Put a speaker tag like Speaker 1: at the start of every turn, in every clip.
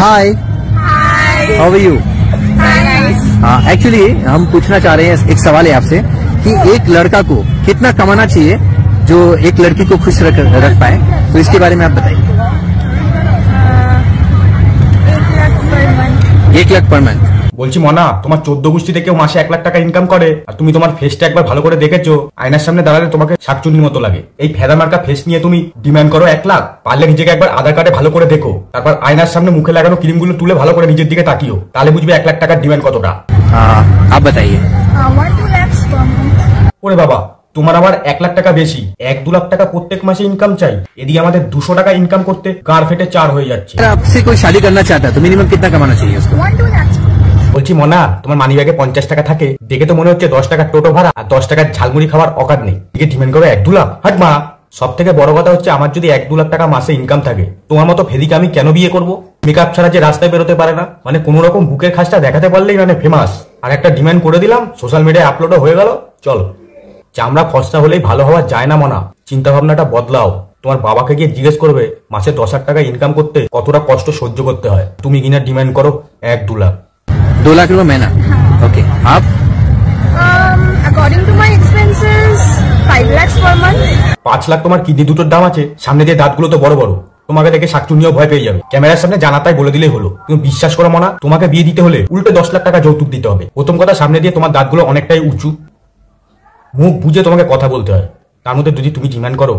Speaker 1: Hi, how are you? Actually हम पूछना चाह रहे हैं, एक सवाल है आपसे कि एक लड़का को कितना कमाना चाहिए जो एक लड़की को खुश रख पाए, तो इसके बारे में आप बताइए। 1 लाख पर मंथ।
Speaker 2: বলছি মনা, তোমার 14 গোষ্ঠীতে কেউ মাসে 1 লাখ টাকা ইনকাম করে, আর তুমি তোমার ফেসটা একবার ভালো করে দেখেছো? আয়নার সামনে দাঁড়ালে তোমাকে শাকচুন্নির মতো লাগে। এই ফেদা মার্কা ফেস নিয়ে তুমি ডিমান্ড করো 1 লাখ? পারলে নিজেকে একবার আধার কার্ডে ভালো করে দেখো, তারপর আয়নার সামনে মুখে লাগানো ক্রিমগুলো তুলে ভালো করে নিজের দিকে তাকিও, তাহলে বুঝবে 1 লাখ টাকার ডিমান্ড কতটা।
Speaker 1: आप बताइए।
Speaker 2: ওরে বাবা, তোমার আবার 1 লাখ টাকা বেশি, 1-2 লাখ টাকা প্রত্যেক মাসে ইনকাম চাই। এদিকে আমাদের 200 টাকা ইনকাম করতে গাঁড় ফেটে 4 হয়ে যাচ্ছে।
Speaker 1: अगर आपसे कोई शादी करना चाहता है तो मिनिमम कितना कमाना चाहिए उसको?
Speaker 2: বলছি মনা, তোমার মানি ব্যাগে 50 টাকা থাকে, দেখে তো মনে হচ্ছে 10 টাকার টোটো ভাড়া আর 10 টাকার ঝালমুড়ি খাওয়ার অকাত নেই। এদিকে ডিমান্ড করো 1-2 লাখ। হাট মা, সব থেকে বড় কথা হচ্ছে আমার যদি 1-2 লাখ টাকা মাসে ইনকাম থাকে, তোমার মতো ফেদিকে আমি কেন বিয়ে করবো? মেকআপ ছাড়া যে রাস্তায় বেরোতে পারে না, মানে কোন রকম বুকের খাসটা দেখাতে পারলেই মানে ফেমাস। আর একটা ডিমান্ড করে দিলাম, সোশ্যাল মিডিয়ায় আপলোডও হয়ে গেল। চলো, চামড়া ফর্সা হলেই ভালো হওয়া যায় না মনা, চিন্তা ভাবনাটা বদলাও। তোমার বাবাকে গিয়ে জিজ্ঞেস করবে মাসে 10 লাখ টাকা ইনকাম করতে কতটা কষ্ট সহ্য করতে হয়। তুমি কিনা ডিমান্ড করো 1-2 লাখ।
Speaker 1: 2 लाख रुपए महीना। ओके, आप?
Speaker 3: According to my expenses, 5 lakhs per month.
Speaker 2: 5 lakh তোমার কিডনি দুটোর দাম আছে, সামনে দিয়ে দাঁতগুলো তো বড় বড়, তোমাকে দেখে শাকচুন্নিও ভয় পেয়ে যাবে। ক্যামেরার সামনে জানা তাই বলে দিলেই হলো। তুমি বিশ্বাস করো মনা, তোমাকে বিয়ে দিতে হলে উল্টে 10 লাখ টাকা যৌতুক দিতে হবে। প্রথম কথা, সামনে দিয়ে তোমার দাঁতগুলো অনেকটাই উঁচু, মুখ বুঝে তোমাকে কথা বলতে হয়। তার মধ্যে যদি তুমি ডিমান্ড করো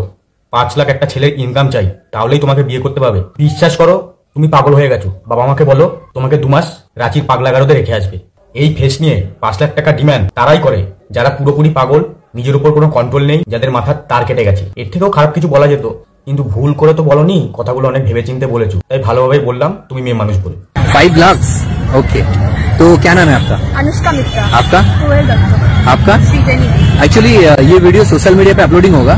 Speaker 2: 5 লাখ একটা ছেলের ইনকাম চাই, তাহলেই তোমাকে বিয়ে করতে পারবে। বিশ্বাস করো, তুমি পাগল হয়ে গেছো। বাবা মাকে বলো তোমাকে 2 মাস রাঁচির পাগলাগারোতে রেখে আসবে। এই ফেস নিয়ে 5 লাখ টাকা ডিমান্ড তারাই করে যারা পুরোপুরি পাগল, নিজের উপর কোনো কন্ট্রোল নেই, যাদের মাথার তার কেটে গেছে। এর থেকেও খারাপ কিছু বলা যেত, কিন্তু ভুল করে তো বলনি, কথাগুলো অনেক ভেবে চিন্তে বলেছো, তাই ভালোভাবেই বললাম তুমি মেয়ে মানুষ বলে।
Speaker 1: 5 लाख। ओके, तो क्या नाम है आपका?
Speaker 3: अनुष्का मित्रा।
Speaker 1: आपका?
Speaker 3: Rural doctor।
Speaker 1: आपका?
Speaker 3: श्रीजनी।
Speaker 1: एक्चुअली ये वीडियो सोशल मीडिया पे अपलोडिंग होगा,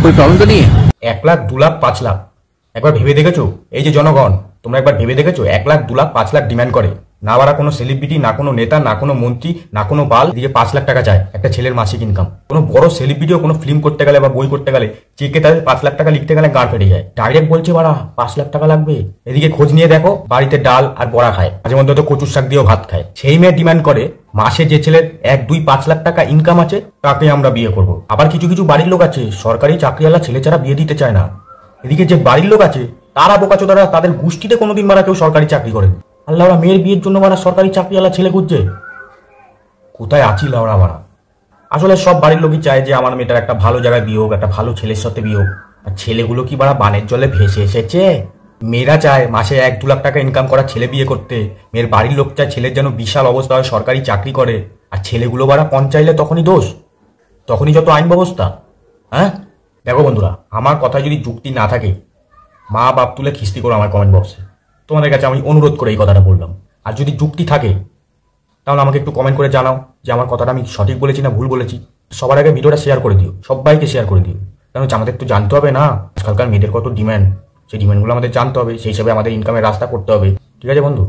Speaker 1: कोई प्रॉब्लम तो नहीं है?
Speaker 2: 1 লাখ, 2 লাখ, 5 লাখ একবার ভেবে দেখেছো? এই যে জনগণ, তোমরা একবার ভেবে দেখেছো 1 লাখ, 2 লাখ, 5 লাখ ডিমান্ড করে? না বারা কোনো সেলিব্রিটি, না কোনো নেতা, না কোনো মন্ত্রী, না কোনো বাল দিয়ে 5 লাখ টাকা চায় একটা ছেলের মাসিক ইনকাম। কোনো বড় সেলিব্রিটিও কোনো ফিল্ম করতে গেলে বা বই করতে গেলে চেকে তাদের 5 লাখ টাকা লিখতে গেলে গাঁড় ফেটে যায়। ডাইরেক্ট বলছে বাড়া 5 লাখ টাকা লাগবে। এদিকে খোঁজ নিয়ে দেখো, বাড়িতে ডাল আর বড়া খায়, মাঝে মধ্যে তো কচুর শাক দিয়েও ভাত খায়। সেই মেয়ে ডিমান্ড করে মাসে যে ছেলের 1-2-5 লাখ টাকা ইনকাম আছে তাকে আমরা বিয়ে করব। আবার কিছু কিছু বাড়ির লোক আছে সরকারি চাকরিওয়ালা ছেলে ছাড়া বিয়ে দিতে চায় না। এদিকে যে বাড়ির লোক আছে তারা বোকাচোদারা, তাদের গোষ্ঠীতে কোনোদিন মারা কেউ সরকারি চাকরি করে। আল্লাহ, ওরা মেয়ের বিয়ের জন্য মারা সরকারি চাকরিওয়ালা ছেলে খুঁজছে। কোথায় আছি লাউড়া মারা? আসলে সব বাড়ির লোকই চায় যে আমার মেয়েটার একটা ভালো জায়গায় বিয়ে হোক, একটা ভালো ছেলের সাথে বিয়ে হোক। আর ছেলেগুলো কি বাড়া বানের জলে ভেসে এসেছে? মেয়েরা চায় মাসে 1-2 লাখ টাকা ইনকাম করা ছেলে বিয়ে করতে, মেয়ের বাড়ির লোক চায় ছেলের যেন বিশাল অবস্থা হয়, সরকারি চাকরি করে। আর ছেলেগুলো বাড়া পণ চাইলে তখনই দোষ, তখনই যত আইন ব্যবস্থা। হ্যাঁ দেখো বন্ধুরা, আমার কথায় যদি যুক্তি না থাকে মা বাপ তুলে খিস্তি করো আমার কমেন্ট বক্সে। তোমাদের কাছে আমি অনুরোধ করে এই কথাটা বললাম। আর যদি যুক্তি থাকে তাহলে আমাকে একটু কমেন্ট করে জানাও যে আমার কথাটা আমি সঠিক বলেছি না ভুল বলেছি। সবার আগে ভিডিওটা শেয়ার করে দিও, সবাইকে শেয়ার করে দিও, কারণ আমাদের একটু জানতে হবে না আজকালকার মেয়েদের কত ডিমান্ড। সেই ডিমান্ডগুলো আমাদের জানতে হবে, সেই হিসাবে আমাদের ইনকামের রাস্তা করতে হবে। ঠিক আছে বন্ধু?